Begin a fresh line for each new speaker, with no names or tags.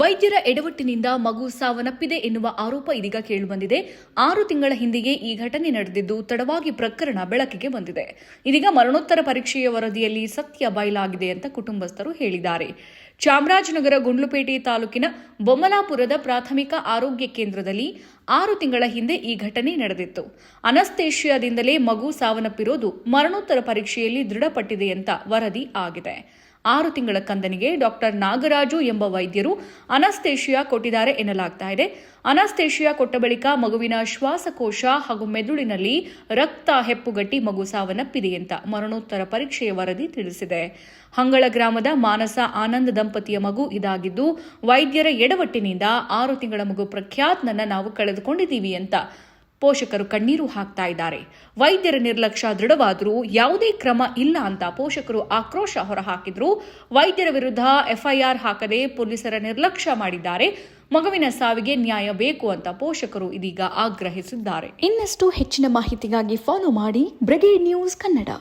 ವೈದ್ಯರ ಎಡವಟ್ಟಿನಿಂದ ಮಗು ಸಾವನ್ನಪ್ಪಿದೆ ಎನ್ನುವ ಆರೋಪ ಇದೀಗ ಕೇಳಿಬಂದಿದೆ. 6 ತಿಂಗಳ ಹಿಂದೆಯೇ ಈ ಘಟನೆ ನಡೆದಿದ್ದು ತಡವಾಗಿ ಪ್ರಕರಣ ಬೆಳಕಿಗೆ ಬಂದಿದೆ. ಇದೀಗ ಮರಣೋತ್ತರ ಪರೀಕ್ಷೆಯ ವರದಿಯಲ್ಲಿ ಸತ್ಯ ಬಯಲಾಗಿದೆ ಅಂತ ಕುಟುಂಬಸ್ಥರು ಹೇಳಿದ್ದಾರೆ. ಚಾಮರಾಜನಗರ ಗುಂಡ್ಲುಪೇಟೆ ತಾಲೂಕಿನ ಬೊಮ್ಮಲಾಪುರದ ಪ್ರಾಥಮಿಕ ಆರೋಗ್ಯ ಕೇಂದ್ರದಲ್ಲಿ 6 ತಿಂಗಳ ಹಿಂದೆ ಈ ಘಟನೆ ನಡೆದಿತ್ತು. ಅನಸ್ತೇಷಿಯಾದಿಂದಲೇ ಮಗು ಸಾವನ್ನಪ್ಪಿರೋದು ಮರಣೋತ್ತರ ಪರೀಕ್ಷೆಯಲ್ಲಿ ದೃಢಪಟ್ಟಿದೆ ಅಂತ ವರದಿ ಆಗಿದೆ. 6 ತಿಂಗಳ ಕಂದನಿಗೆ ಡಾಕ್ಟರ್ ನಾಗರಾಜು ಎಂಬ ವೈದ್ಯರು ಅನಸ್ತೇಷಿಯಾ ಕೊಟ್ಟಿದ್ದಾರೆ ಎನ್ನಲಾಗ್ತಾ ಇದೆ. ಅನಸ್ತೇಷಿಯಾ ಕೊಟ್ಟ ಬಳಿಕ ಮಗುವಿನ ಶ್ವಾಸಕೋಶ ಹಾಗೂ ಮೆದುಳಿನಲ್ಲಿ ರಕ್ತ ಹೆಪ್ಪುಗಟ್ಟಿ ಮಗು ಸಾವನ್ನಪ್ಪಿದೆ ಅಂತ ಮರಣೋತ್ತರ ಪರೀಕ್ಷೆಯ ವರದಿ ತಿಳಿಸಿದೆ. ಹಂಗಳ ಗ್ರಾಮದ ಮಾನಸ ಆನಂದ್ ದಂಪತಿಯ ಮಗು ಇದಾಗಿದ್ದು, ವೈದ್ಯರ ಎಡವಟ್ಟಿನಿಂದ 6 ತಿಂಗಳ ಮಗು ಪ್ರಖ್ಯಾತ್ನನ್ನ ನಾವು ಕಳೆದುಕೊಂಡಿದ್ದೀವಿ ಅಂತ ಪೋಷಕರು ಕಣ್ಣೀರು ಹಾಕ್ತಾ ಇದ್ದಾರೆ. ವೈದ್ಯರ ನಿರ್ಲಕ್ಷ್ಯ ದೃಢವಾದರೂ ಯಾವುದೇ ಕ್ರಮ ಇಲ್ಲ ಅಂತ ಪೋಷಕರು ಆಕ್ರೋಶ ಹೊರಹಾಕಿದ್ರು. ವೈದ್ಯರ ವಿರುದ್ಧ ಎಫ್ಐಆರ್ ಹಾಕದೆ ಪೊಲೀಸರ ನಿರ್ಲಕ್ಷ್ಯ ಮಾಡಿದ್ದಾರೆ. ಮಗುವಿನ ಸಾವಿಗೆ ನ್ಯಾಯ ಬೇಕು ಅಂತ ಪೋಷಕರು ಇದೀಗ ಆಗ್ರಹಿಸಿದ್ದಾರೆ. ಇನ್ನಷ್ಟು ಹೆಚ್ಚಿನ ಮಾಹಿತಿಗಾಗಿ ಫಾಲೋ ಮಾಡಿ ಬ್ರಿಗೇಡ್ ನ್ಯೂಸ್ ಕನ್ನಡ.